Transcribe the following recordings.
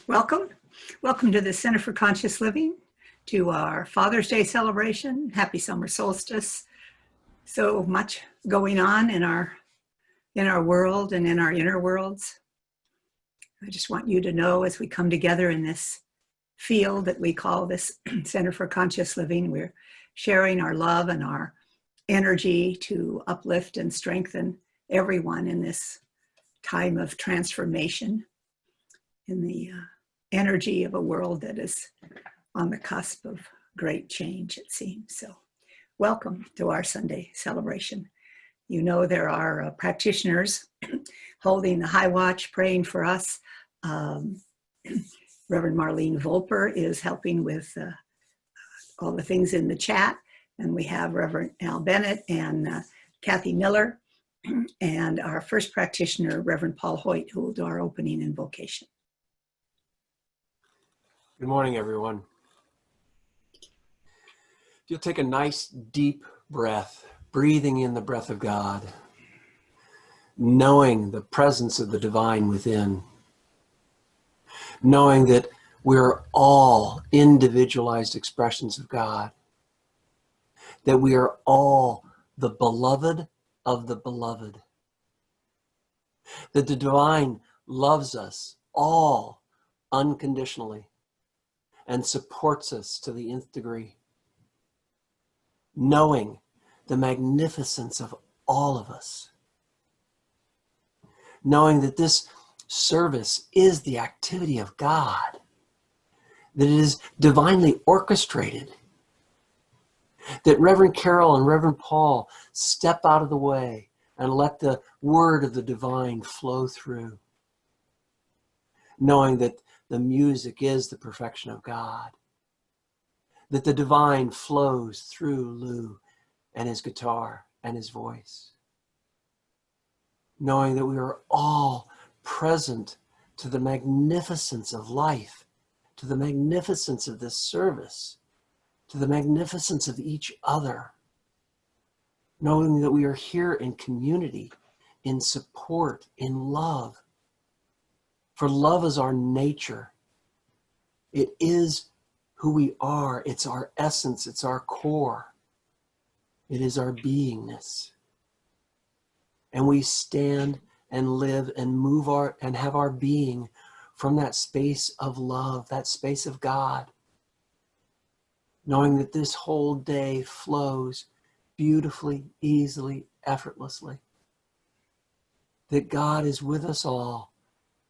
Welcome. Welcome to the Center for Conscious Living, to our Father's Day celebration. Happy summer solstice. So much going on in our world and in our inner worlds. I just want you to know, as we come together in this field that we call this Center for Conscious Living, we're sharing our love and our energy to uplift and strengthen everyone in this time of transformation, in the energy of a world that is on the cusp of great change, it seems. So welcome to our Sunday celebration. You know, there are practitioners holding the high watch, praying for us. Reverend Marlene Volper is helping with all the things in the chat. And we have Reverend Al Bennett and Kathy Miller, and our first practitioner, Reverend Paul Hoyt, who will do our opening invocation. Good morning, everyone. If you'll take a nice deep breath, breathing in the breath of God, knowing the presence of the divine within, knowing that we're all individualized expressions of God, that we are all the beloved of the beloved, that the divine loves us all unconditionally and supports us to the nth degree, knowing the magnificence of all of us, knowing that this service is the activity of God, that it is divinely orchestrated, that Reverend Carol and Reverend Paul step out of the way and let the word of the divine flow through, knowing that the music is the perfection of God, that the divine flows through Lew and his guitar and his voice, knowing that we are all present to the magnificence of life, to the magnificence of this service, to the magnificence of each other, knowing that we are here in community, in support, in love. For love is our nature. It is who we are. It's our essence. It's our core. It is our beingness. And we stand and live and move and have our being from that space of love, that space of God, knowing that this whole day flows beautifully, easily, effortlessly, that God is with us all,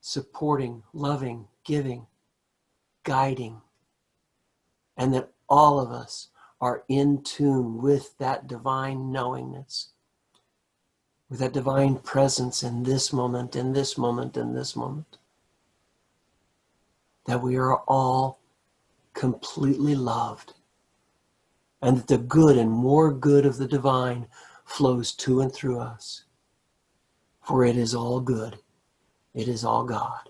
supporting, loving, giving, guiding, and that all of us are in tune with that divine knowingness, with that divine presence in this moment, in this moment, in this moment, that we are all completely loved, and that the good and more good of the divine flows to and through us, for it is all good. It is all God.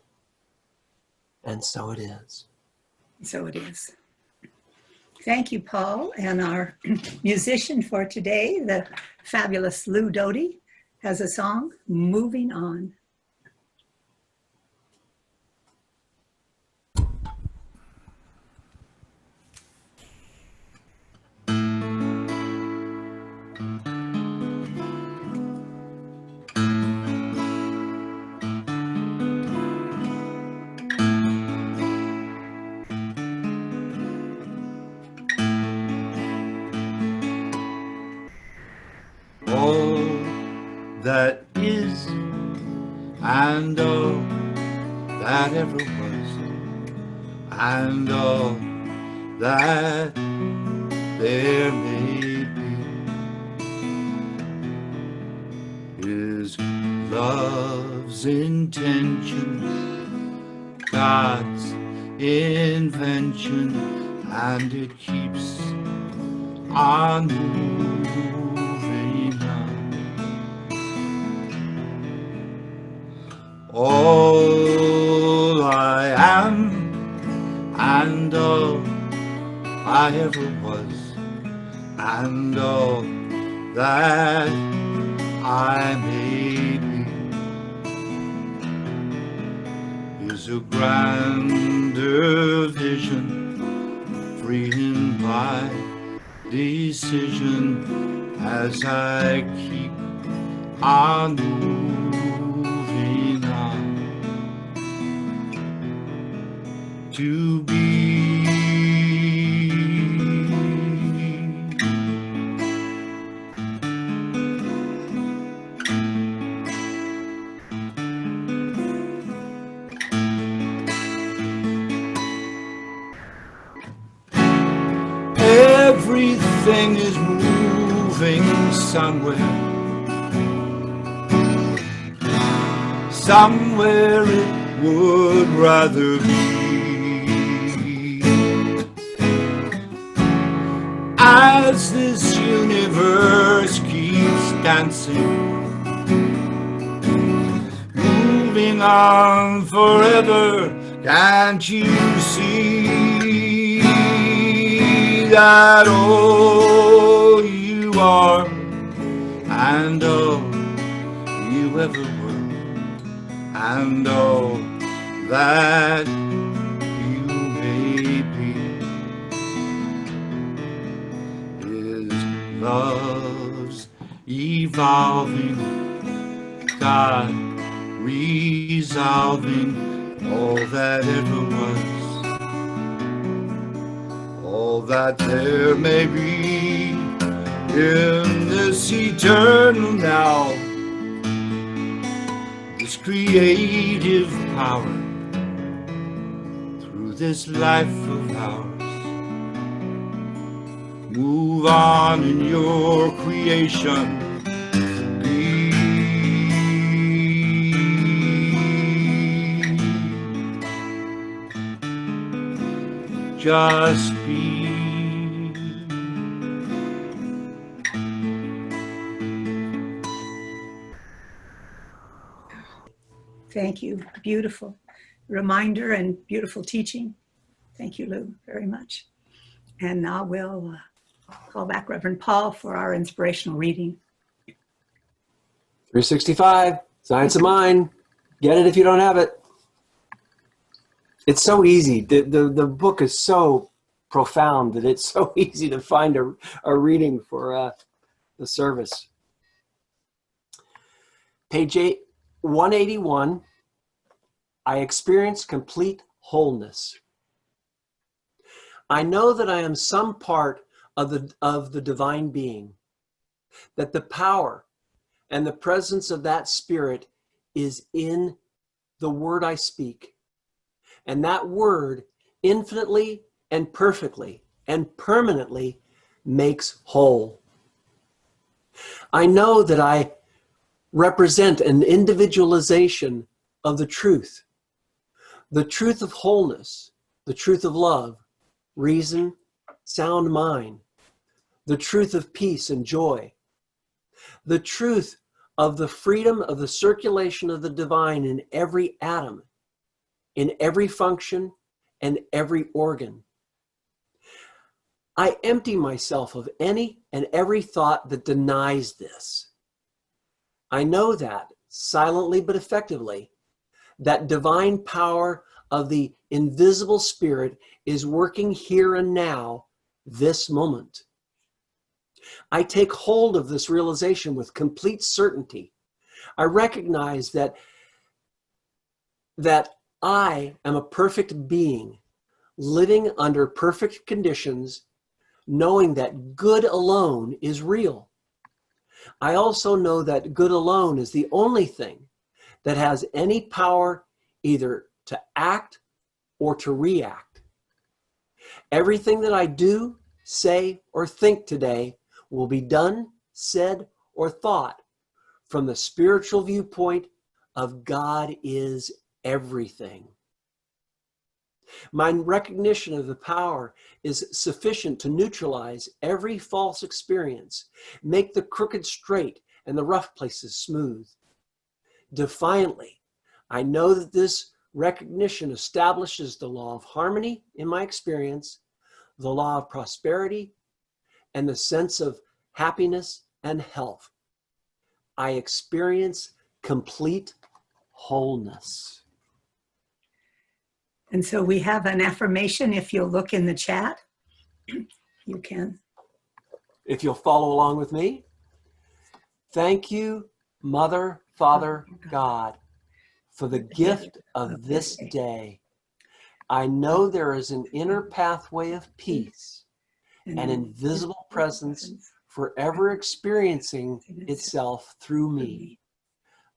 And so it is. So it is. Thank you, Paul. And our musician for today, the fabulous Lew Doty, has a song, Moving On. That is, and all that ever was, and all that there may be, is love's intention, God's invention, and it keeps on moving on. All I am and all I ever was, and all that I may be, is a grand decision as I keep on moving on to be. Everything is moving somewhere, somewhere it would rather be. As this universe keeps dancing, moving on forever, can't you see that all you are and all you ever were and all that you may be is love's evolving God resolving all that ever was, all that there may be in this eternal now, this creative power through this life of ours. Move on in your creation, be. Just be. Thank you. Beautiful reminder and beautiful teaching. Thank you, Lew, very much. And now we'll call back Reverend Paul for our inspirational reading. 365, Science of Mind. Get it if you don't have it. It's so easy. The book is so profound that it's so easy to find a reading for the service. Page 181, I experience complete wholeness. I know that I am some part of the divine being, that the power and the presence of that spirit is in the word I speak. And that word infinitely and perfectly and permanently makes whole. I know that I represent an individualization of the truth of wholeness, the truth of love, reason, sound mind, the truth of peace and joy, the truth of the freedom of the circulation of the divine in every atom, in every function and every organ. I empty myself of any and every thought that denies this. I know that, silently but effectively, that divine power of the invisible spirit is working here and now, this moment. I take hold of this realization with complete certainty. I recognize that I am a perfect being, living under perfect conditions, knowing that good alone is real. I also know that good alone is the only thing that has any power either to act or to react. Everything that I do, say, or think today will be done, said, or thought from the spiritual viewpoint of God is everything. My recognition of the power is sufficient to neutralize every false experience, make the crooked straight and the rough places smooth. Defiantly, I know that this recognition establishes the law of harmony in my experience, the law of prosperity, and the sense of happiness and health. I experience complete wholeness. And so we have an affirmation. If you'll look in the chat, you can If you'll follow along with me. Thank you, Mother, Father, God, for the gift of this day. I know there is an inner pathway of peace, an invisible presence forever experiencing itself through me.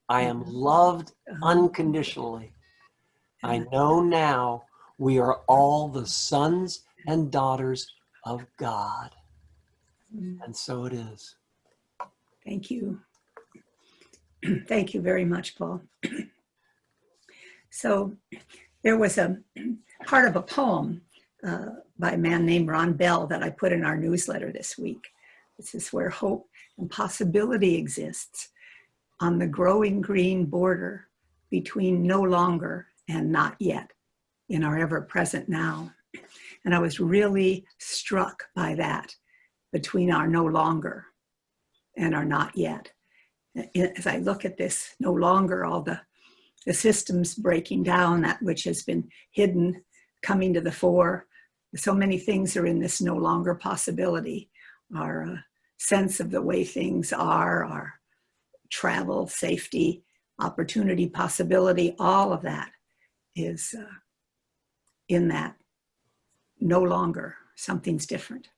I am loved unconditionally. I know now we are all the sons and daughters of God. And so it is. Thank you. Thank you very much, Paul. So there was a part of a poem by a man named Ron Bell that I put in our newsletter this week. This is where hope and possibility exists on the growing green border between no longer and not yet in our ever-present now. And I was really struck by that, between our no longer and our not yet. As I look at this no longer, all the systems breaking down, that which has been hidden coming to the fore. So many things are in this no longer possibility. Our sense of the way things are, our travel, safety, opportunity, possibility, all of that is in that no longer. Something's different.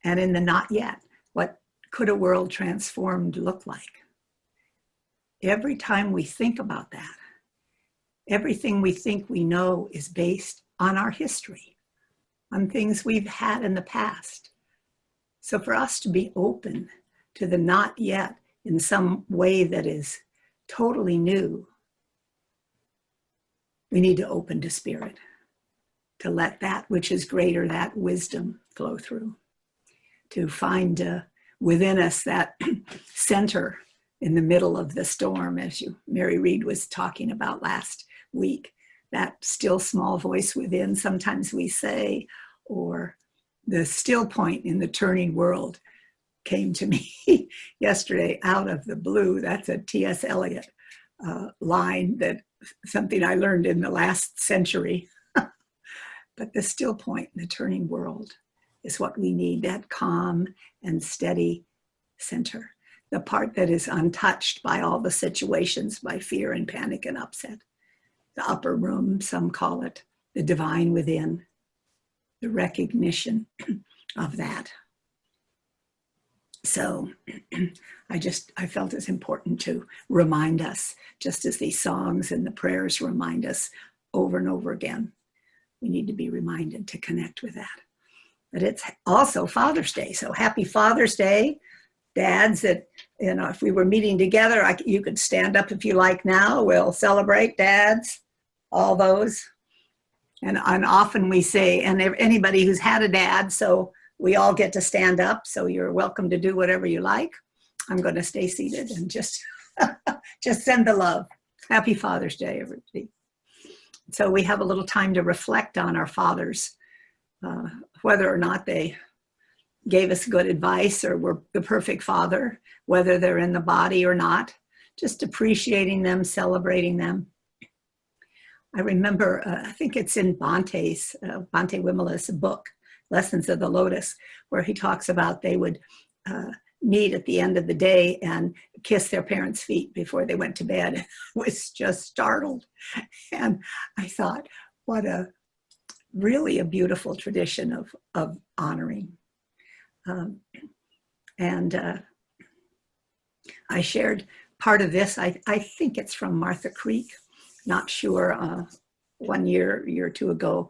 And in the not yet, what could a world transformed look like? Every time we think about that, everything we think we know is based on our history, on things we've had in the past. So for us to be open to the not yet in some way that is totally new, we need to open to spirit, to let that which is greater, that wisdom flow through, to find within us that center in the middle of the storm, as Mary Reed was talking about last week, that still small voice within, sometimes we say, or the still point in the turning world came to me yesterday out of the blue. That's a T.S. Eliot line, that something I learned in the last century. But the still point in the turning world is what we need, that calm and steady center. The part that is untouched by all the situations, by fear and panic and upset. The upper room, some call it, the divine within, the recognition of that. So I felt it's important to remind us, just as these songs and the prayers remind us over and over again. We need to be reminded to connect with that. But it's also Father's Day, so happy Father's Day. Dads, that, if we were meeting together, you could stand up if you like now. We'll celebrate dads, all those. And often we say, and anybody who's had a dad, so we all get to stand up. So you're welcome to do whatever you like. I'm going to stay seated and just send the love. Happy Father's Day, everybody. So we have a little time to reflect on our fathers, whether or not they gave us good advice or were the perfect father, whether they're in the body or not, just appreciating them, celebrating them. I remember, I think it's in Bhante Wimala's book, Lessons of the Lotus, where he talks about they would meet at the end of the day and kiss their parents' feet before they went to bed. I was just startled. And I thought, what really a beautiful tradition of honoring. I shared part of this. I think it's from Martha Creek, not sure, 1 year or two ago.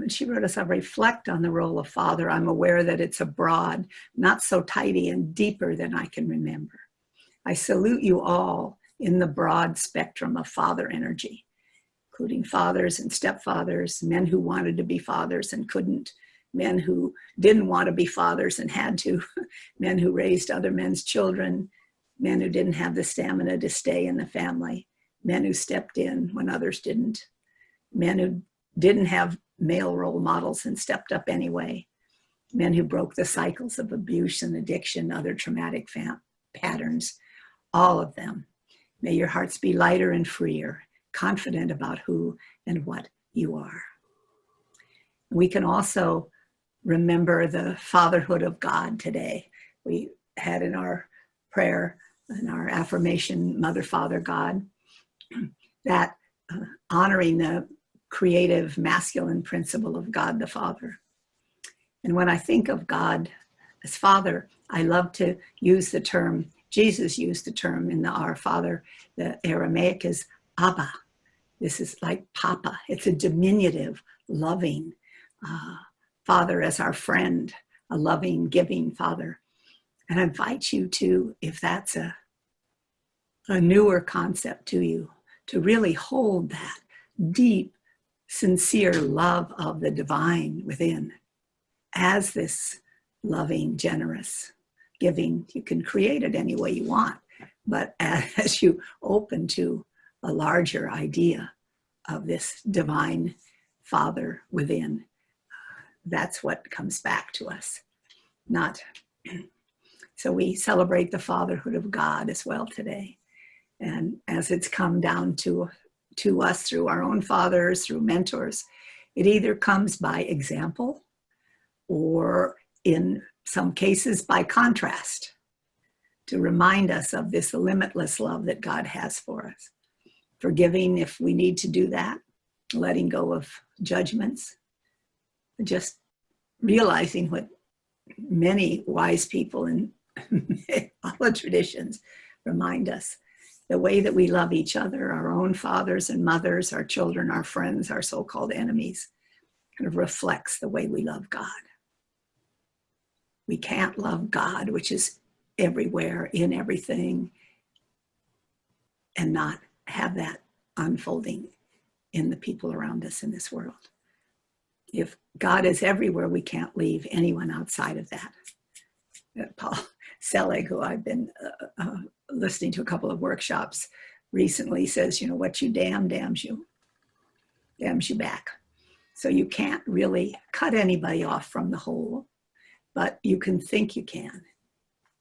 She wrote us, I reflect on the role of father. I'm aware that it's abroad, not so tidy and deeper than I can remember. I salute you all in the broad spectrum of father energy, including fathers and stepfathers, men who wanted to be fathers and couldn't, men who didn't want to be fathers and had to, men who raised other men's children, men who didn't have the stamina to stay in the family, men who stepped in when others didn't, men who didn't have male role models and stepped up anyway, men who broke the cycles of abuse and addiction, other traumatic patterns, all of them. May your hearts be lighter and freer, confident about who and what you are. We can also remember the fatherhood of God today. We had in our prayer, in our affirmation, Mother, Father, God, that honoring the creative masculine principle of God the Father. And when I think of God as Father, I love to use the term, Jesus used the term in the Our Father, the Aramaic is Abba. This is like Papa. It's a diminutive, loving Father as our friend, a loving, giving Father. And I invite you to, if that's a newer concept to you, to really hold that deep, sincere love of the divine within as this loving, generous, giving. You can create it any way you want, but as you open to a larger idea of this divine Father within, that's what comes back to us. Not so we celebrate the fatherhood of God as well today. And as it's come down to us through our own fathers, through mentors, it either comes by example or in some cases by contrast, to remind us of this limitless love that God has for us. Forgiving if we need to do that, letting go of judgments, just realizing what many wise people in all the traditions remind us. The way that we love each other, our own fathers and mothers, our children, our friends, our so-called enemies, kind of reflects the way we love God. We can't love God, which is everywhere, in everything, and not have that unfolding in the people around us in this world. If God is everywhere, we can't leave anyone outside of that. Paul Selig, who I've been listening to a couple of workshops recently, says, what you damns you back. So you can't really cut anybody off from the whole, but you can think you can.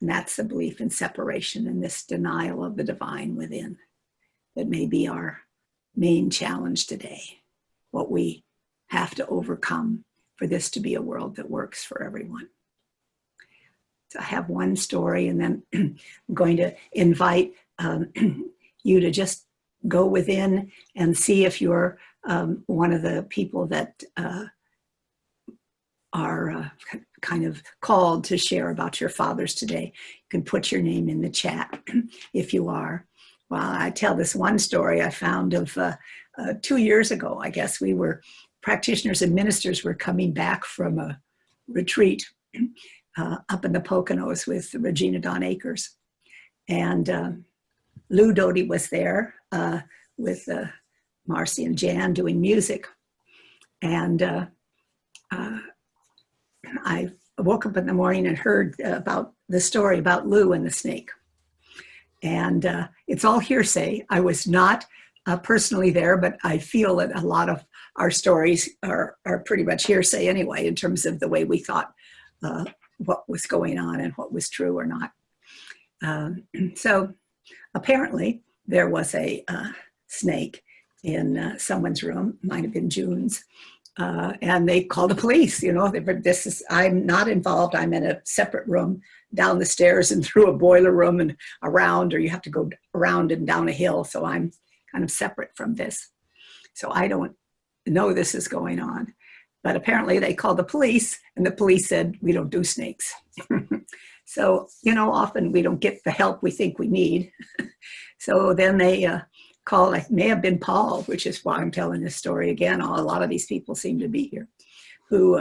And that's the belief in separation and this denial of the divine within that may be our main challenge today, what we have to overcome for this to be a world that works for everyone. So I have one story, and then I'm going to invite you to just go within and see if you're one of the people that are kind of called to share about your fathers today. You can put your name in the chat if you are. Well, I tell this one story I found of 2 years ago. I guess practitioners and ministers were coming back from a retreat up in the Poconos with Regina Dawn Akers. And Lew Doty was there with Marcy and Jan doing music. And I woke up in the morning and heard about the story about Lew and the snake. And it's all hearsay. I was not personally there, but I feel that a lot of our stories are pretty much hearsay anyway, in terms of the way we thought what was going on and what was true or not. So apparently there was a snake in someone's room, might have been June's, and they called the police. I'm not involved. I'm in a separate room down the stairs and through a boiler room and around, or you have to go around and down a hill. So I'm kind of separate from this. So I don't know this is going on. But apparently they called the police, and the police said, we don't do snakes. So, often we don't get the help we think we need. So then they call, it may have been Paul, which is why I'm telling this story again. A lot of these people seem to be here, who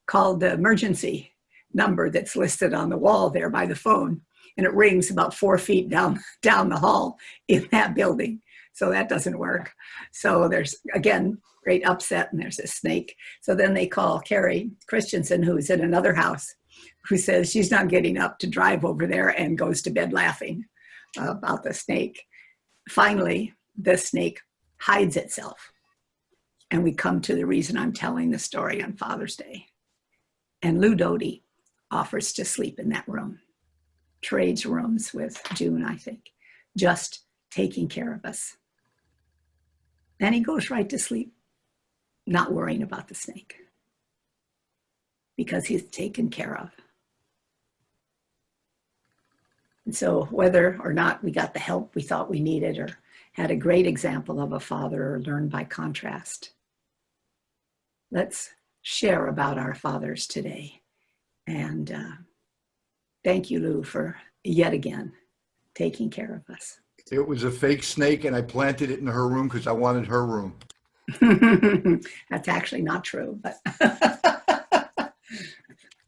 called the emergency number that's listed on the wall there by the phone. And it rings about 4 feet down the hall in that building. So that doesn't work. So there's, again, great upset, and there's a snake. So then they call Carrie Christensen, who's in another house, who says she's not getting up to drive over there, and goes to bed laughing about the snake. Finally, the snake hides itself. And we come to the reason I'm telling the story on Father's Day. And Lew Doty offers to sleep in that room, trades rooms with June, I think, just taking care of us. And he goes right to sleep, not worrying about the snake. because he's taken care of. And so whether or not we got the help we thought we needed or had a great example of a father or learned by contrast, let's share about our fathers today. And thank you, Lew, for yet again taking care of us. It was a fake snake, and I planted it in her room because I wanted her room. That's actually not true, but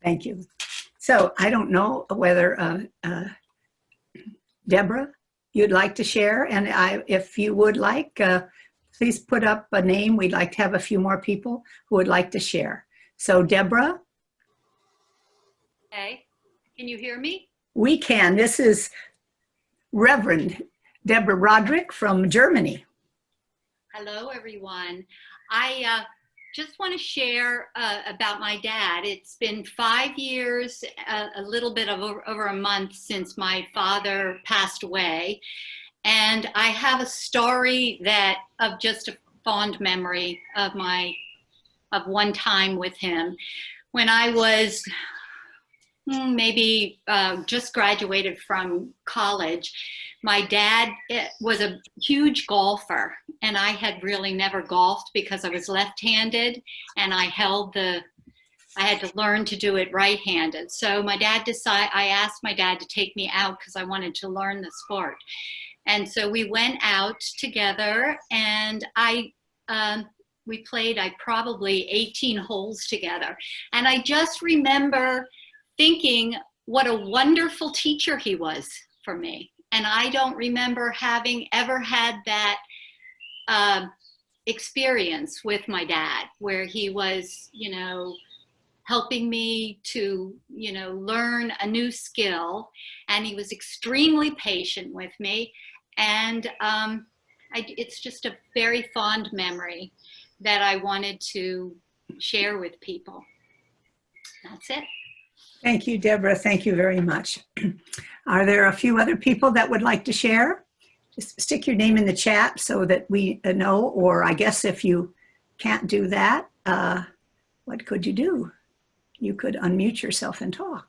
thank you. So I don't know whether Deborah, you'd like to share, and if you would like, please put up a name. We'd like to have a few more people who would like to share. So Deborah? Hey, can you hear me? We can. This is Reverend Deborah Roderick from Germany. Hello, everyone. I just want to share about my dad. It's been 5 years, a little bit of over a month since my father passed away. And I have a story of just a fond memory of one time with him. When I was maybe just graduated from college, my dad was a huge golfer, and I had really never golfed because I was left-handed, and I had to learn to do it right-handed. So I asked my dad to take me out because I wanted to learn the sport. And so we went out together, and we played probably 18 holes together. And I just remember thinking what a wonderful teacher he was for me. And I don't remember having ever had that experience with my dad, where he was, helping me to, learn a new skill. And he was extremely patient with me. And it's just a very fond memory that I wanted to share with people. That's it. Thank you, Deborah. Thank you very much. Are there a few other people that would like to share? Just stick your name in the chat so that we know, or I guess if you can't do that, what could you do? You could unmute yourself and talk.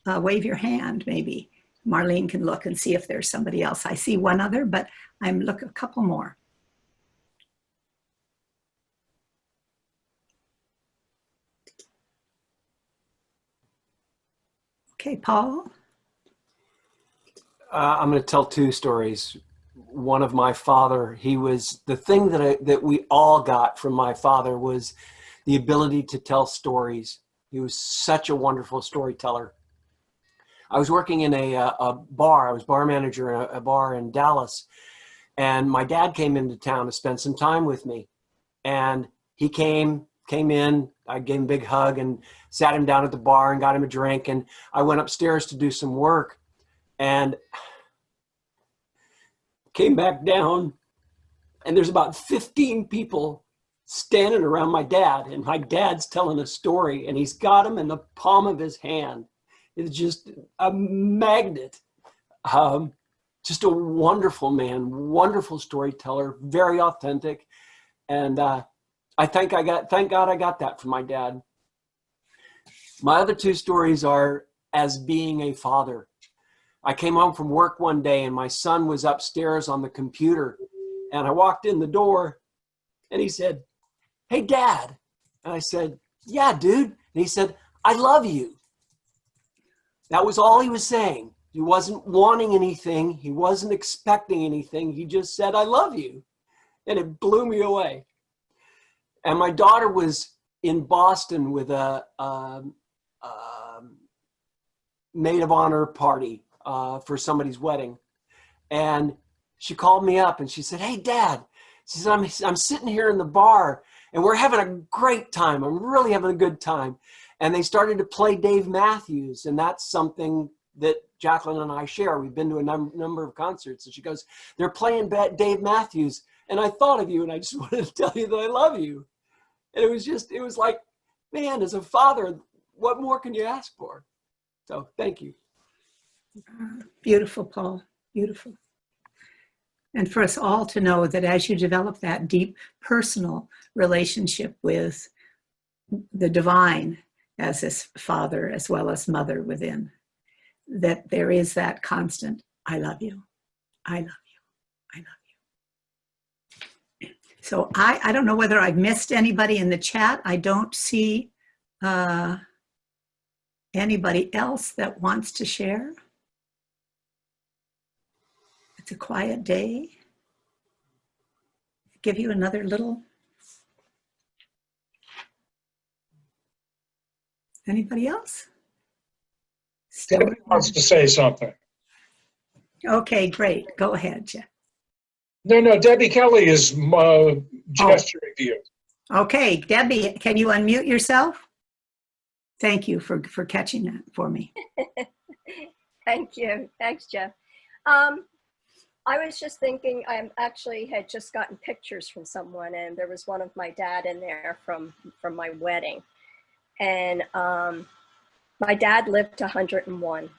Wave your hand, maybe. Marlene can look and see if there's somebody else. I see one other, but I'm looking a couple more. Okay, Paul. I'm going to tell two stories. One of my father, the thing that we all got from my father was the ability to tell stories. He was such a wonderful storyteller. I was working in a bar. I was bar manager in a bar in Dallas, and my dad came into town to spend some time with me. And he came in, I gave him a big hug and sat him down at the bar and got him a drink. And I went upstairs to do some work and came back down, and there's about 15 people standing around my dad, and my dad's telling a story, and he's got them in the palm of his hand. It's just a magnet. Just a wonderful man, wonderful storyteller, very authentic. And thank God I got that from my dad. My other two stories are as being a father. I came home from work one day and my son was upstairs on the computer, and I walked in the door and he said, "Hey, Dad." And I said, "Yeah, dude." And he said, "I love you." That was all he was saying. He wasn't wanting anything. He wasn't expecting anything. He just said, "I love you." And it blew me away. And my daughter was in Boston with a maid of honor party for somebody's wedding. And she called me up and she said, "Hey, Dad," she said, I'm sitting here in the bar and we're having a great time. I'm really having a good time. And they started to play Dave Matthews. And that's something that Jacqueline and I share. We've been to a number of concerts. And she goes, "They're playing Dave Matthews. And I thought of you, and I just wanted to tell you that I love you." And it was like, man, as a father, what more can you ask for? So thank you. Beautiful, Paul, beautiful. And for us all to know that as you develop that deep personal relationship with the divine as this father as well as mother within, that there is that constant, I love you, I love you, I love you. So I don't know whether I've missed anybody in the chat. I don't see anybody else that wants to share. It's a quiet day. Give you another little. Anybody else? Still. Debbie wants to say something. Okay, great. Go ahead, Jeff. No, Debbie Kelly is gesturing to you. Okay, Debbie, can you unmute yourself? Thank you for catching that for me. Thank you. Thanks, Jeff. I was just thinking, I actually had just gotten pictures from someone, and there was one of my dad in there from my wedding. And my dad lived to 101.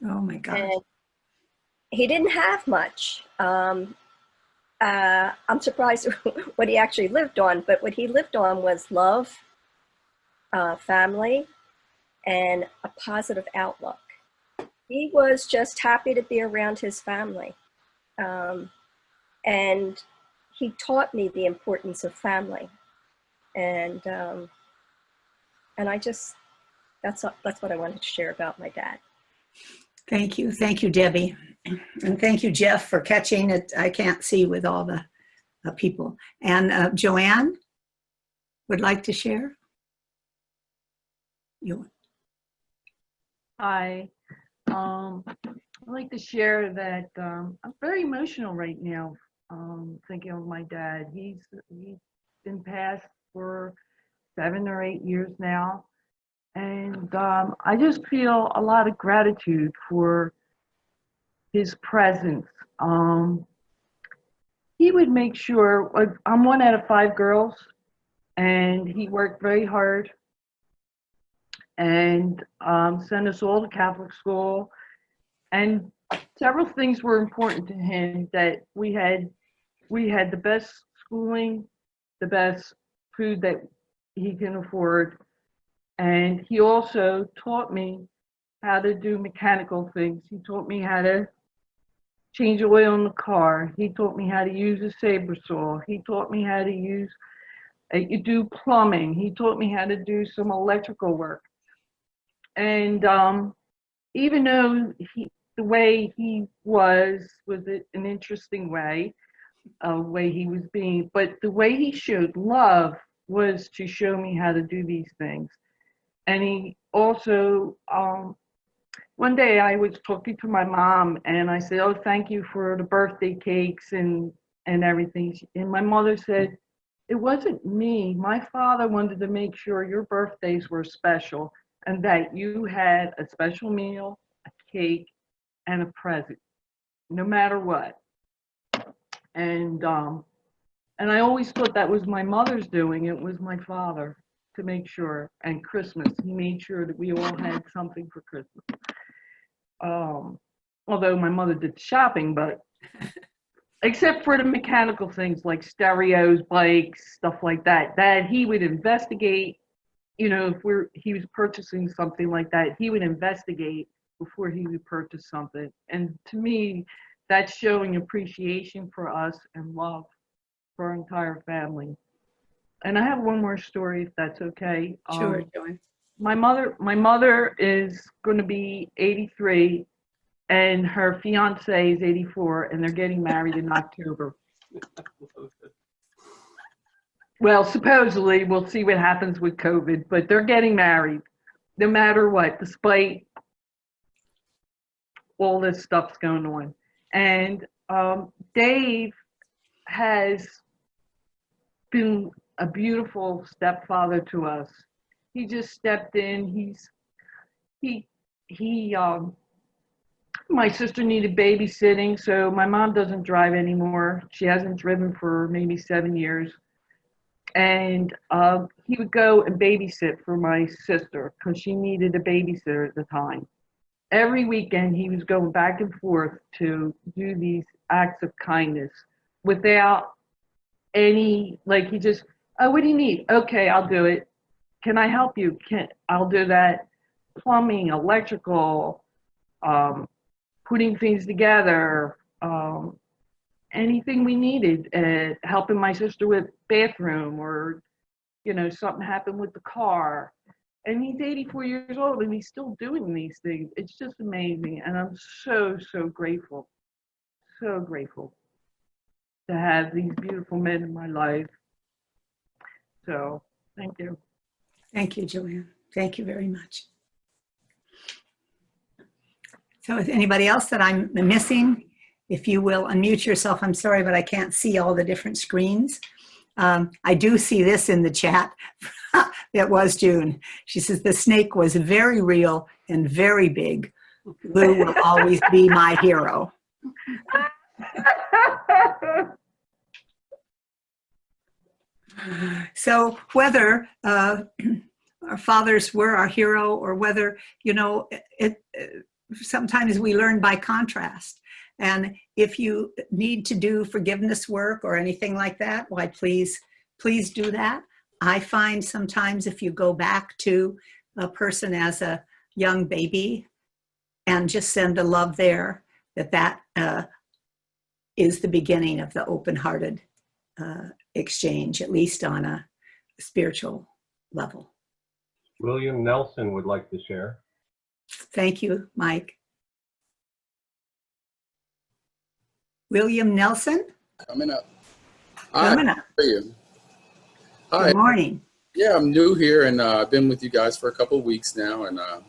Oh my God. And he didn't have much. I'm surprised what he actually lived on, but what he lived on was love, family, and a positive outlook. He was just happy to be around his family. And he taught me the importance of family. And I just, that's what I wanted to share about my dad. Thank you. Thank you, Debbie. And thank you, Jeff, for catching it. I can't see with all the people. And Joanne would like to share. Hi. I'd like to share that I'm very emotional right now, thinking of my dad. He's been passed for 7 or 8 years now. And I just feel a lot of gratitude for his presence. He would make sure, I'm one out of 5 girls, and he worked very hard and sent us all to Catholic school. And several things were important to him, that we had the best schooling, the best food that he can afford. And he also taught me how to do mechanical things. He taught me how to change oil in the car. He taught me how to use a saber saw. He taught me how to do plumbing. He taught me how to do some electrical work. And even though the way he was an interesting way he was being, but the way he showed love was to show me how to do these things. And he also, one day I was talking to my mom, and I said, oh, thank you for the birthday cakes and everything. And my mother said, it wasn't me. My father wanted to make sure your birthdays were special and that you had a special meal, a cake, and a present, no matter what. And I always thought that was my mother's doing. It was my father, to make sure. And Christmas, he made sure that we all had something for Christmas. Although my mother did shopping, but except for the mechanical things like stereos, bikes, stuff like that, that he would investigate. You know, if he was purchasing something like that, he would investigate before he would purchase something. And to me, that's showing appreciation for us and love for our entire family. And I have one more story, if that's okay. Sure, Joanne. My mother is going to be 83, and her fiance is 84, and they're getting married in October. Well, supposedly, we'll see what happens with COVID, but they're getting married no matter what, despite all this stuff's going on. And Dave has been a beautiful stepfather to us. He just stepped in. My sister needed babysitting, so my mom doesn't drive anymore. She hasn't driven for maybe 7 years. And he would go and babysit for my sister because she needed a babysitter at the time. Every weekend he was going back and forth to do these acts of kindness without any, like, he just, oh, what do you need? Okay, I'll do it. can I help you? I'll do that. Plumbing, electrical, putting things together, anything we needed, helping my sister with bathroom, or, you know, something happened with the car. And he's 84 years old and he's still doing these things. It's just amazing. And I'm so, so grateful to have these beautiful men in my life. So thank you. Thank you, Joanne. Thank you very much. So is anybody else that I'm missing? If you will unmute yourself, I'm sorry, but I can't see all the different screens. I do see this in the chat. It was June. She says, the snake was very real and very big. Lew will always be my hero. So whether our fathers were our hero, or whether, you know, sometimes we learn by contrast. And if you need to do forgiveness work or anything like that, why, please do that. I find sometimes if you go back to a person as a young baby and just send a love there, that is the beginning of the open-hearted exchange, at least on a spiritual level. William Nelson would like to share. Thank you, Mike. William Nelson? Coming up. Coming up. How are you? Hi. Good morning. Yeah, I'm new here, and I've been with you guys for a couple of weeks now, and I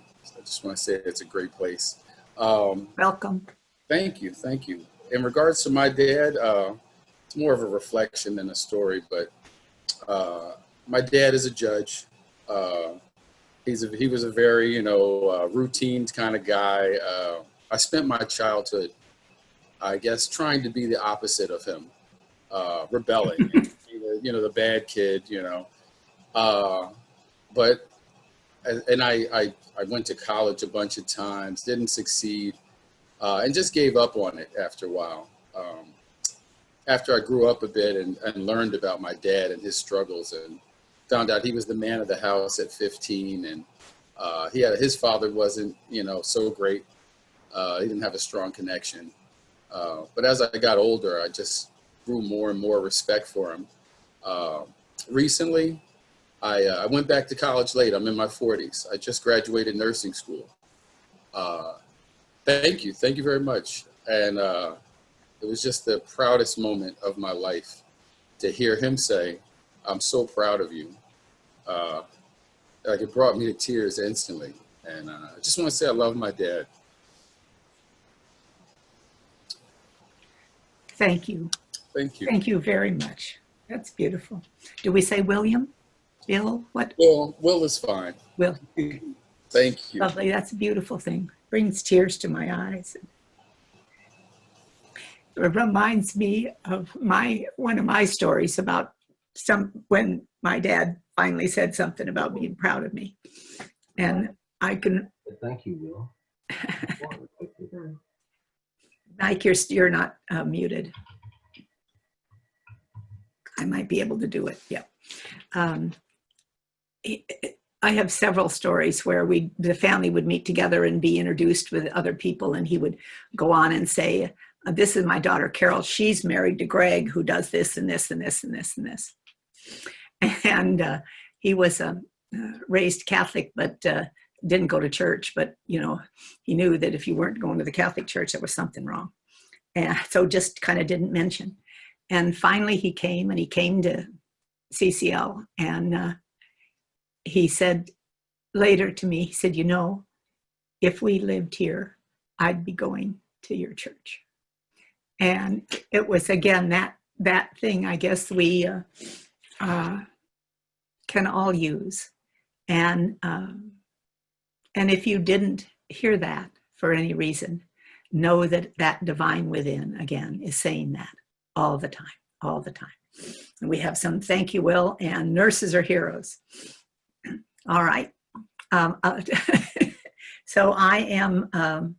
just want to say it's a great place. Welcome. Thank you. Thank you. In regards to my dad, it's more of a reflection than a story, but my dad is a judge. He was a very, you know, routine kind of guy. I spent my childhood, I guess, trying to be the opposite of him, rebelling, you know, the bad kid, you know. But I went to college a bunch of times, didn't succeed, and just gave up on it after a while. After I grew up a bit and learned about my dad and his struggles, and found out he was the man of the house at 15, and his father wasn't, you know, so great. He didn't have a strong connection. But as I got older, I just grew more and more respect for him. Recently, I went back to college late. I'm in my 40s. I just graduated nursing school. Thank you very much. And it was just the proudest moment of my life to hear him say, "I'm so proud of you." Like, it brought me to tears instantly. And I just want to say I love my dad. Thank you. Thank you. Thank you very much. That's beautiful. Do we say William? Bill? What? Will is fine. Will. Thank you. Lovely. That's a beautiful thing. Brings tears to my eyes. It reminds me of one of my stories about when my dad finally said something about being proud of me. And I can... Thank you, Will. Mike, you're not muted. I might be able to do it. Yeah. I have several stories where the family would meet together and be introduced with other people, and he would go on and say, "This is my daughter Carol. She's married to Greg, who does this and this and this and this and this." And he was raised Catholic, but didn't go to church. But, you know, he knew that if you weren't going to the Catholic church, there was something wrong. And so just kind of didn't mention. And finally he came to CCL, and he said later to me, he said, "You know, if we lived here, I'd be going to your church." And it was, again, that thing, I guess, we can all use. And if you didn't hear that for any reason, know that that divine within, again, is saying that all the time, all the time. And we have some thank you, Will, and nurses are heroes. All right. So I am,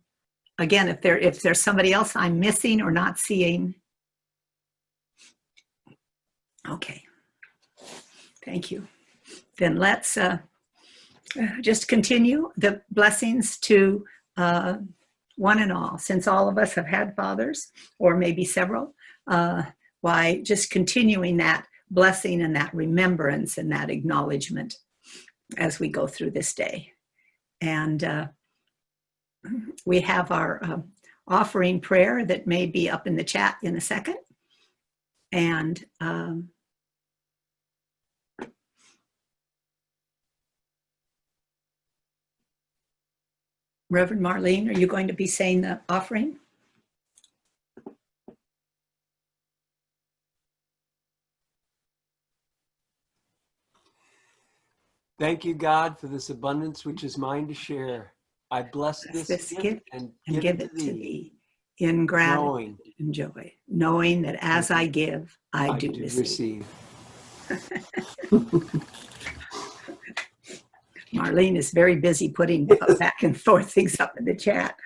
again, if there's somebody else I'm missing or not seeing. Okay. Thank you. Then let's just continue the blessings to one and all. Since all of us have had fathers, or maybe several, why just continuing that blessing and that remembrance and that acknowledgement as we go through this day. And we have our offering prayer that may be up in the chat in a second. And Reverend Marlene, are you going to be saying the offering? Thank you, God, for this abundance which is mine to share. I bless this gift and give it to thee in gratitude knowing and joy, knowing that as I give, I do receive. Marlene is very busy putting back and forth things up in the chat,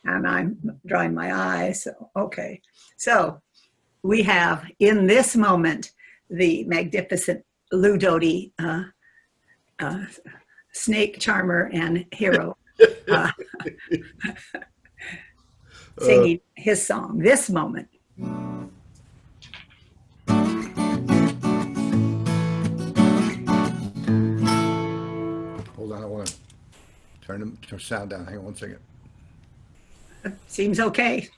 and I'm drying my eyes. So, okay. So we have in this moment the magnificent Lew Doty, snake charmer and hero, singing his song, This Moment. Hold on, I want to turn the sound down. Hang on 1 second. Seems okay.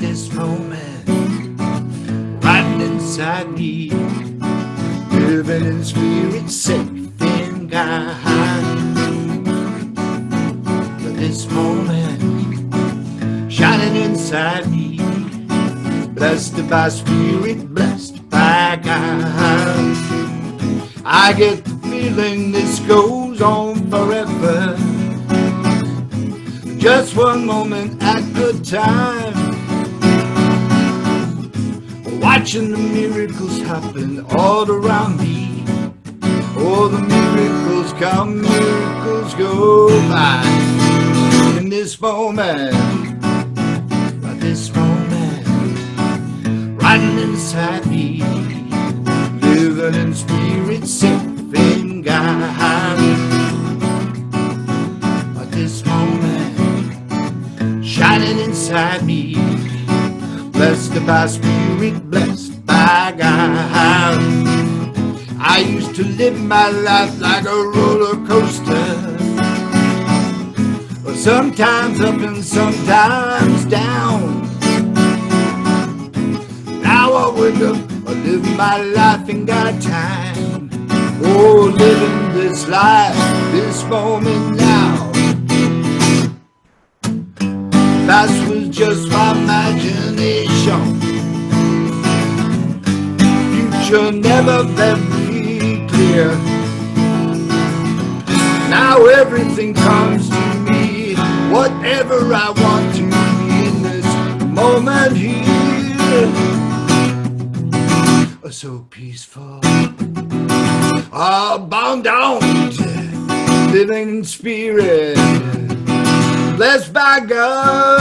This moment, right inside me, living in spirit, safe in God. This moment, shining inside me, blessed by spirit, blessed by God. I get the feeling this goes on forever, just one moment at a time, watching the miracles happen all around me. Oh, the miracles come, miracles go by. In this moment, riding inside me, living in spirit, safe in God. This moment, shining inside me, blessed by spirit, blessed by God. I used to live my life like a roller coaster, sometimes up and sometimes down. Now I wake up, I live my life and got time. Oh, living this life, this moment now. Past was just my imagination, future never very clear. Now everything comes to me, whatever I want to be in this moment here. So peaceful, bound down, living in spirit, blessed by God,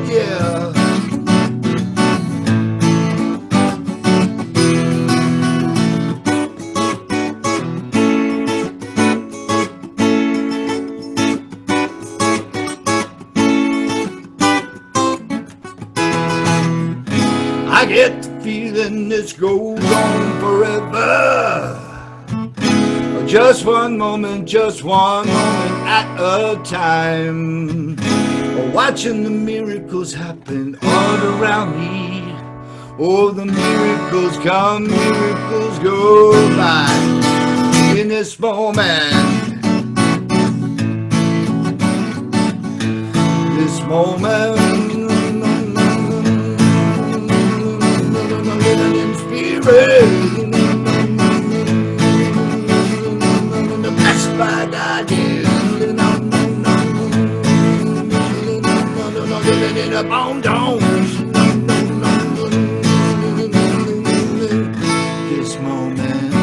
yeah. I get the feeling this goes on forever, just one moment at a time, watching the miracles happen all around me. Oh, the miracles come, miracles go by. In this moment, living in spirit, blessed by God, living in a bone dome. This moment,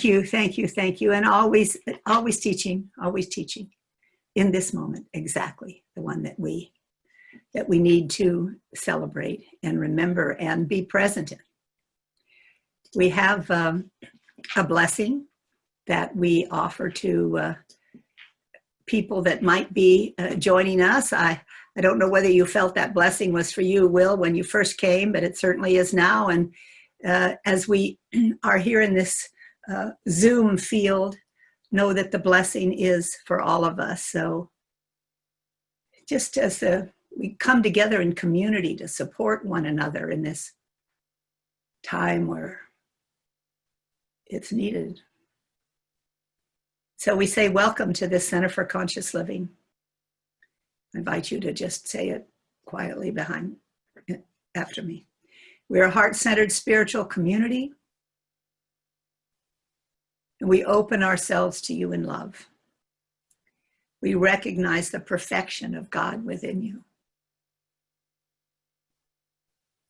Thank you, thank you, thank you. And always teaching in this moment, exactly the one that we need to celebrate and remember and be present in. We have a blessing that we offer to people that might be joining us. I don't know whether you felt that blessing was for you, Will, when you first came, but it certainly is now. And as we are here in this Zoom field, know that the blessing is for all of us. So just as we come together in community to support one another in this time where it's needed. So we say, welcome to this Center for Conscious Living. I invite you to just say it quietly after me. We're a heart-centered spiritual community, and we open ourselves to you in love. We recognize the perfection of God within you.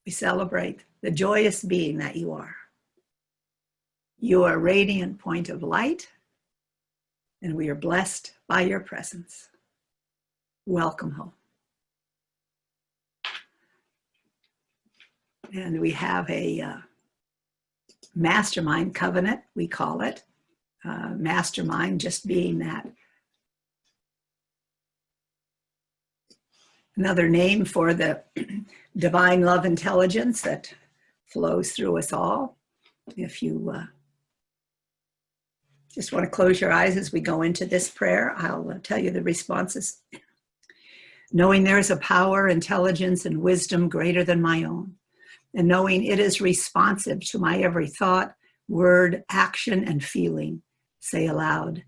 We celebrate the joyous being that you are. You are a radiant point of light, and we are blessed by your presence. Welcome home. And we have a mastermind covenant, we call it. Mastermind just being that. Another name for the divine love intelligence that flows through us all. If you just want to close your eyes as we go into this prayer, I'll tell you the responses. Knowing there is a power, intelligence, and wisdom greater than my own, and knowing it is responsive to my every thought, word, action, and feeling, say aloud,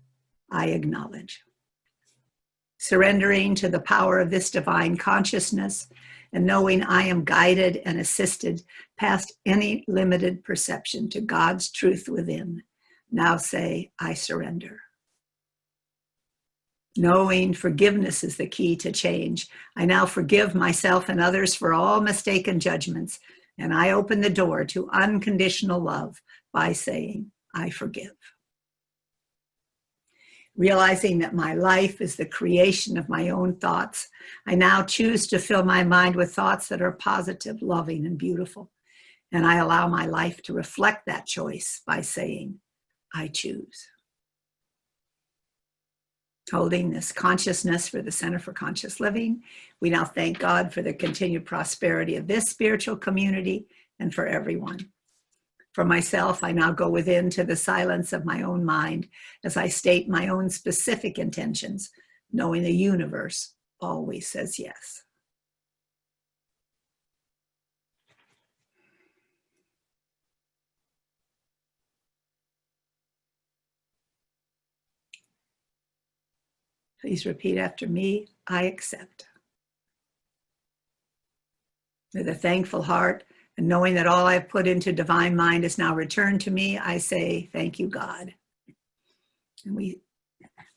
I acknowledge. Surrendering to the power of this divine consciousness and knowing I am guided and assisted past any limited perception to God's truth within, now say, I surrender. Knowing forgiveness is the key to change, I now forgive myself and others for all mistaken judgments, and I open the door to unconditional love by saying, I forgive. Realizing that my life is the creation of my own thoughts, I now choose to fill my mind with thoughts that are positive, loving, and beautiful. And I allow my life to reflect that choice by saying, I choose. Holding this consciousness for the Center for Conscious Living, we now thank God for the continued prosperity of this spiritual community and for everyone. For myself, I now go within to the silence of my own mind as I state my own specific intentions, knowing the universe always says yes. Please repeat after me, I accept. With a thankful heart, and knowing that all I've put into divine mind is now returned to me, I say, thank you, God. And we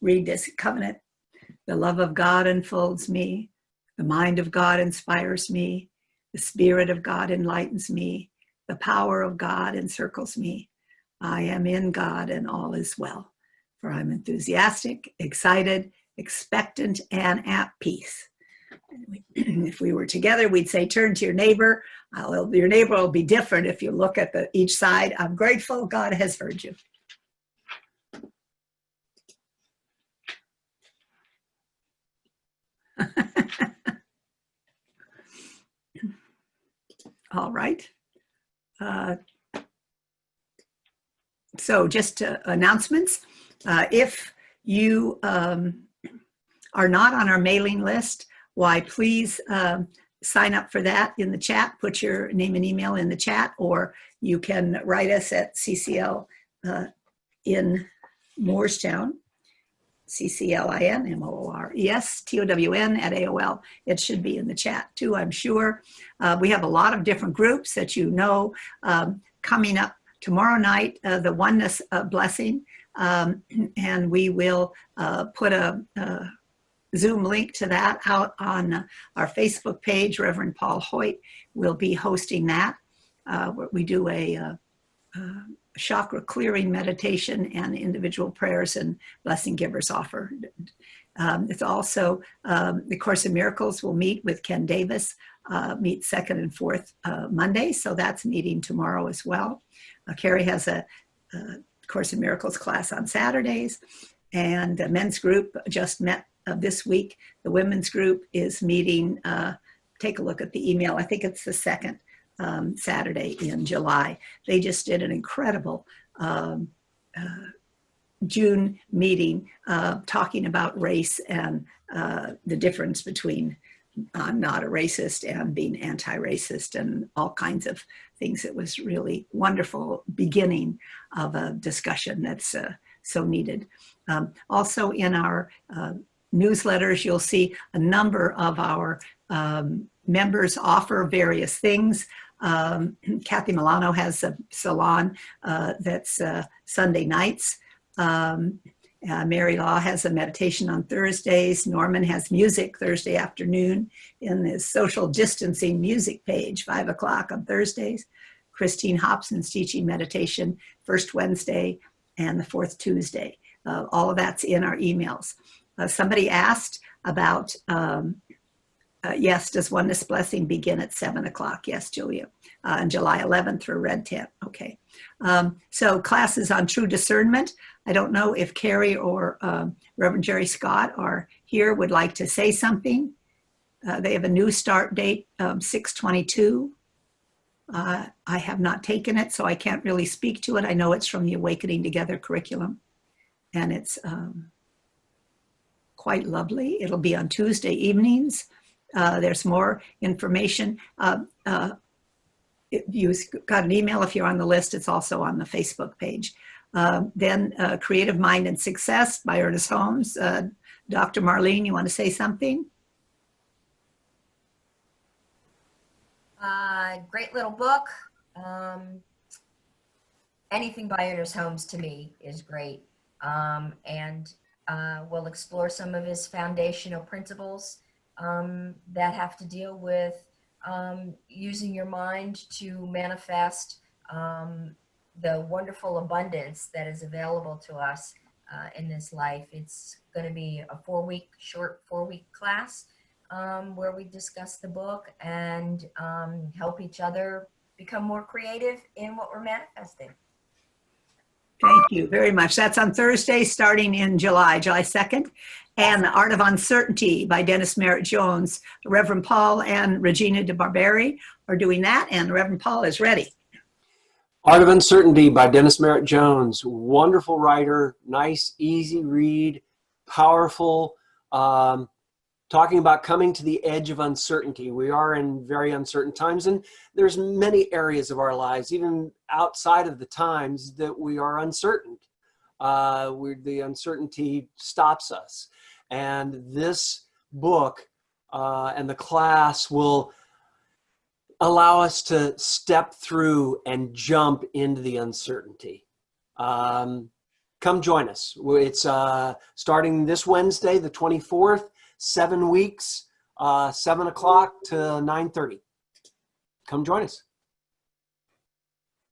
read this covenant. The love of God enfolds me. The mind of God inspires me. The Spirit of God enlightens me. The power of God encircles me. I am in God and all is well. For I'm enthusiastic, excited, expectant, and at peace. If we were together, we'd say, turn to your neighbor. Your neighbor will be different if you look at each side. I'm grateful God has heard you. All right. So just announcements. If you are not on our mailing list, why please sign up for that in the chat. Put your name and email in the chat, or you can write us at CCL in Moorestown, CCLINMOORESTOWN at AOL. It should be in the chat too, I'm sure. We have a lot of different groups that you know coming up tomorrow night, the Oneness Blessing, and we will put a Zoom link to that out on our Facebook page. Reverend Paul Hoyt will be hosting that. We do a chakra clearing meditation and individual prayers and blessing givers offered. It's also the Course in Miracles will meet with Ken Davis, meet second and fourth Monday. So that's meeting tomorrow as well. Carrie has a Course in Miracles class on Saturdays, and the men's group just met this week. The women's group is meeting, take a look at the email. I think it's the second Saturday in July. They just did an incredible June meeting talking about race and the difference between I'm not a racist and being anti-racist and all kinds of things. It was really wonderful beginning of a discussion that's so needed. Also in our newsletters, you'll see a number of our members offer various things. Kathy Milano has a salon that's Sunday nights. Mary Law has a meditation on Thursdays. Norman has music Thursday afternoon in his social distancing music page, 5 o'clock on Thursdays. Christine Hobson's teaching meditation first Wednesday and the fourth Tuesday. All of that's in our emails. Somebody asked about, yes, does Oneness Blessing begin at 7 o'clock? Yes, Julia. On July 11th through Red Tent. Okay. So classes on true discernment. I don't know if Carrie or Reverend Jerry Scott are here, would like to say something. They have a new start date, 6/22. I have not taken it, so I can't really speak to it. I know it's from the Awakening Together curriculum, and it's quite lovely. It'll be on Tuesday evenings. There's more information. You got an email if you're on the list. It's also on the Facebook page. Then Creative Mind and Success by Ernest Holmes. Dr. Marlene, you want to say something? Great little book. Anything by Ernest Holmes to me is great. And we'll explore some of his foundational principles that have to deal with using your mind to manifest the wonderful abundance that is available to us in this life. It's going to be a short four-week class where we discuss the book and help each other become more creative in what we're manifesting. Thank you very much. That's on Thursday, starting in July 2nd. And The Art of Uncertainty by Dennis Merritt Jones. Reverend Paul and Regina de Barberi are doing that, and Reverend Paul is ready. Art of Uncertainty by Dennis Merritt Jones. Wonderful writer, nice, easy read, powerful, talking about coming to the edge of uncertainty. We are in very uncertain times, and there's many areas of our lives, even outside of the times, that we are uncertain. The uncertainty stops us. And this book and the class will allow us to step through and jump into the uncertainty. Come join us. It's starting this Wednesday, the 24th, 7 weeks, 7 o'clock to 9:30. Come join us.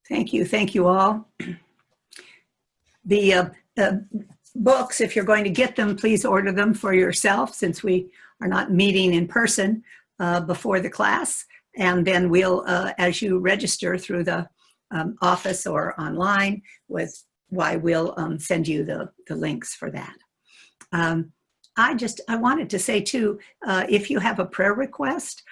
Thank you. Thank you all. The books, if you're going to get them, please order them for yourself, since we are not meeting in person before the class. And then we'll, as you register through the office or online, we'll send you the links for that. I wanted to say too, if you have a prayer request,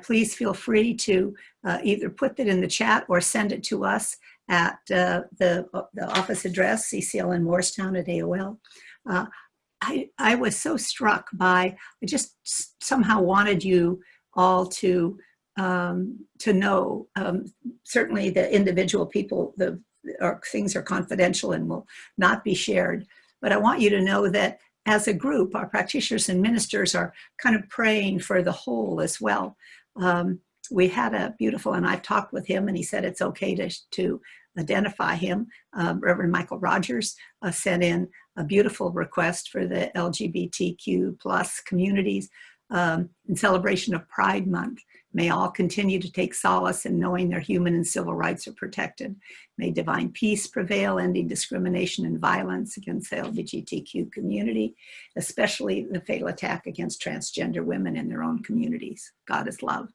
please feel free to either put that in the chat or send it to us at the office address, CCL in Morristown at AOL. I was so struck by, I just somehow wanted you all to know, certainly the individual people, things are confidential and will not be shared, but I want you to know that as a group, our practitioners and ministers are kind of praying for the whole as well. We had a beautiful, and I've talked with him, and he said it's okay to identify him. Reverend Michael Rogers sent in a beautiful request for the LGBTQ plus communities in celebration of Pride Month. May all continue to take solace in knowing their human and civil rights are protected. May divine peace prevail, ending discrimination and violence against the LGBTQ community, especially the fatal attack against transgender women in their own communities. God is love.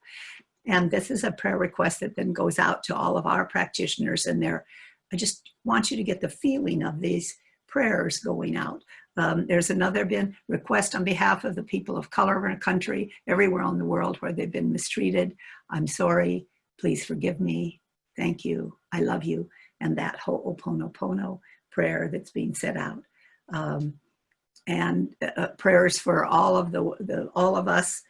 And this is a prayer request that then goes out to all of our practitioners and I just want you to get the feeling of these prayers going out. There's another been request on behalf of the people of color in a country, everywhere in the world where they've been mistreated. I'm sorry, please forgive me, thank you, I love you, and that Ho'oponopono prayer that's being set out. And prayers for all of all of us,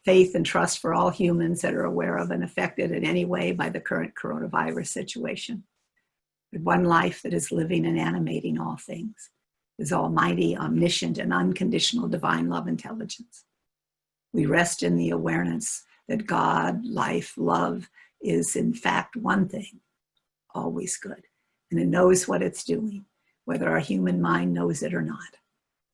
faith and trust for all humans that are aware of and affected in any way by the current coronavirus situation. One life that is living and animating all things is almighty, omniscient, and unconditional divine love intelligence. We rest in the awareness that God, life, love is in fact one thing, always good, and it knows what it's doing, whether our human mind knows it or not.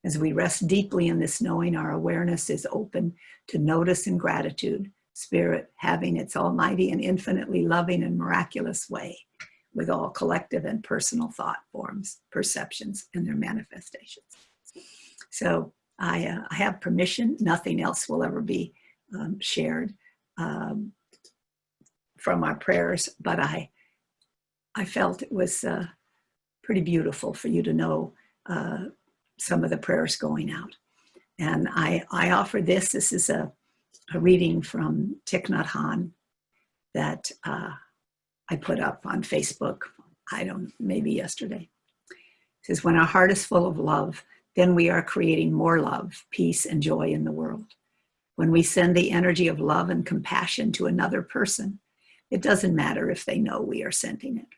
As we rest deeply in this knowing, our awareness is open to notice and gratitude, spirit having its almighty and infinitely loving and miraculous way with all collective and personal thought forms, perceptions, and their manifestations. So I have permission. Nothing else will ever be shared from our prayers, but I felt it was pretty beautiful for you to know some of the prayers going out. And I offer this. This is a reading from Thich Nhat Hanh that I put up on Facebook, maybe yesterday. It says, when our heart is full of love, then we are creating more love, peace, and joy in the world. When we send the energy of love and compassion to another person, it doesn't matter if they know we are sending it.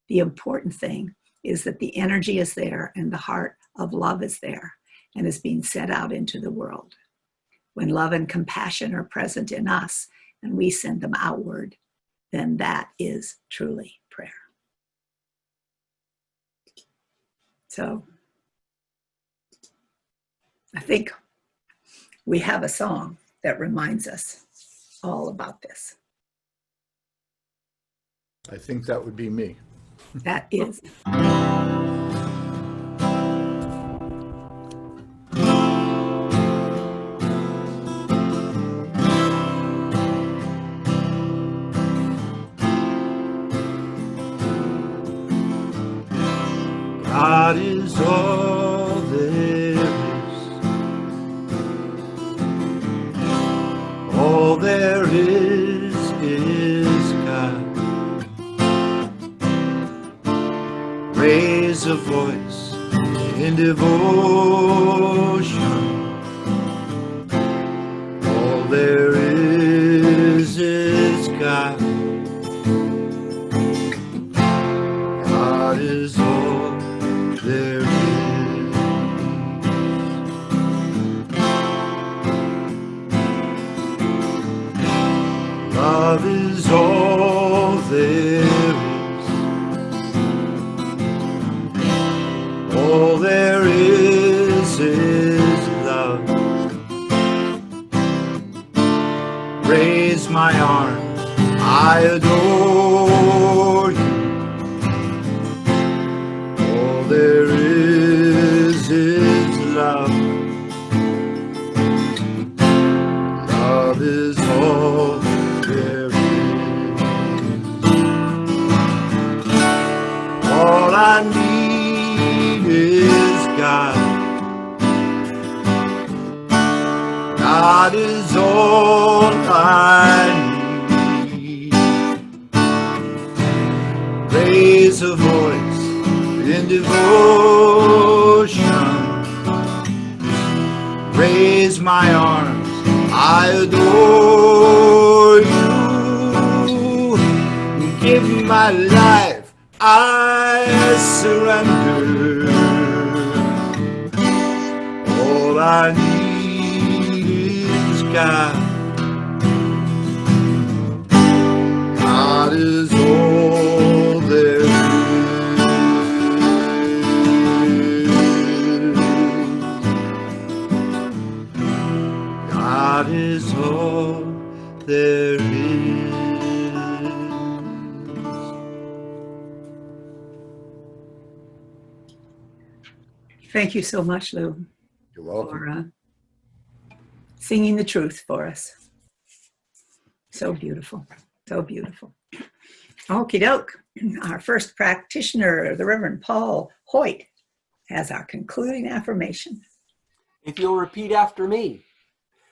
The important thing is that the energy is there and the heart of love is there and is being set out into the world. When love and compassion are present in us and we send them outward, then that is truly prayer. So I think we have a song that reminds us all about this. I think that would be me. That is. God is all there is. All there is God. Raise a voice in devotion. All there is God. God is all there is. Love is all there is. All there is love. Raise my arms, I adore you. All there is love. Love is all there is. All I need is God. God is all I need. Raise a voice in devotion. Raise my arms, I adore you. Give me my life, I surrender. All I need is God. God is all there is. God is all there is. Thank you so much, Lew, You're welcome. for singing the truth for us. So beautiful, so beautiful. Okie doke. Our first practitioner, the Reverend Paul Hoyt, has our concluding affirmation. If you'll repeat after me,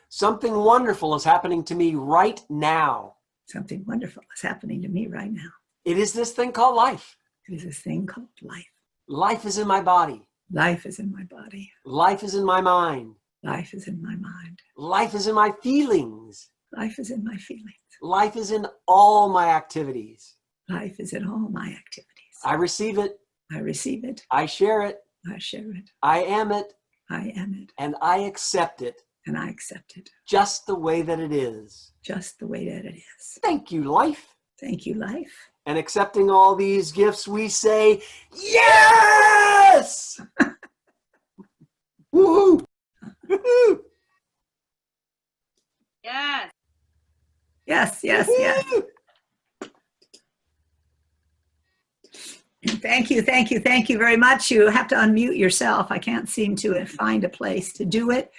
something wonderful is happening to me right now. Something wonderful is happening to me right now. It is this thing called life. It is this thing called life. Life is in my body. Life is in my body. Life is in my mind. Life is in my mind. Life is in my feelings. Life is in my feelings. Life is in all my activities. Life is in all my activities. I receive it. I receive it. I share it. I share it. I am it. I am it. And I accept it And I accept it just the way that it is. just the way that it is. Thank you, life. Thank you, life. And accepting all these gifts, we say, yes! Woohoo! Woohoo! Yes. Yes, yes, yes. Thank you, thank you, thank you very much. You have to unmute yourself. I can't seem to find a place to do it.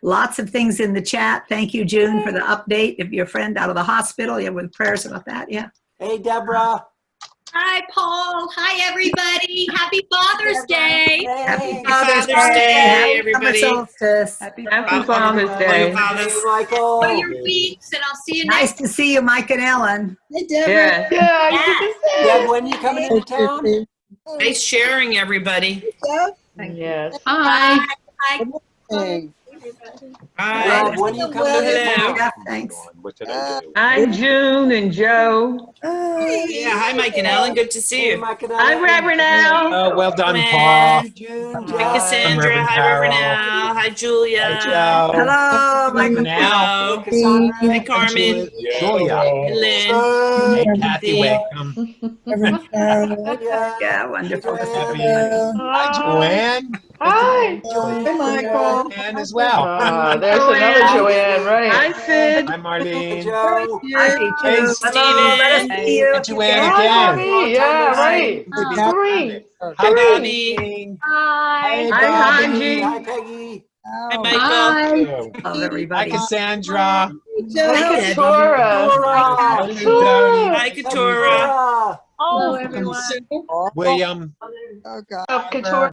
Lots of things in the chat. Thank you, June, for the update of your friend out of the hospital. Yeah, with prayers about that. Yeah. Hey, Deborah. Hi, Paul. Hi, everybody. Happy Father's Day. Happy Father's Day, Happy everybody. summer solstice. Happy Father's Father's Day. Day. Hey, Michael. Enjoy your weeks, and I'll see you Nice next. to see you, Mike and Ellen. Yeah. Yes. Deb, when you coming into town? Nice sharing, everybody. Yes. Hi. Hi. Bye. Deb, when you coming into Hello. town? Yeah, thanks. I'm June and Joe. Yeah, hi, Mike and Ellen. Good to see Hey, you. Mike and Hi, Ellen. Reverend Al. Oh, well done, Man. Paul. June, Hi, Joe. Cassandra. Reverend Hi, Reverend Carol. Al. Hi, Julia. Hey, Joe. Hello, Michael. Reverend Al. Hello. Cassandra. Hi, Carmen. Julia. Lynn. Hey, Kathy Steve. Wakeham. Yeah, wonderful to see Debbie. everybody. Hi, Joanne. Hi. Joanne as well. There's another Joanne, right? Hi, Sid. Hi, Marlene. Joe. Hi, Peach. Hey, Hello, let us Steven. see you. Hey, Joanne Hi, again. Marie. Yeah, Hi. right. Three. Hi, Bobby. Bobby. Hi. Hey, Hi, Bobby. Hanji. Hi, Peggy. Hi, Michael. Love Hi, everybody. Cassandra. Hi, Katora. Katora. Hi, Lew Doty. Hi, Katora. Katora. Hello, everyone. William. Katora.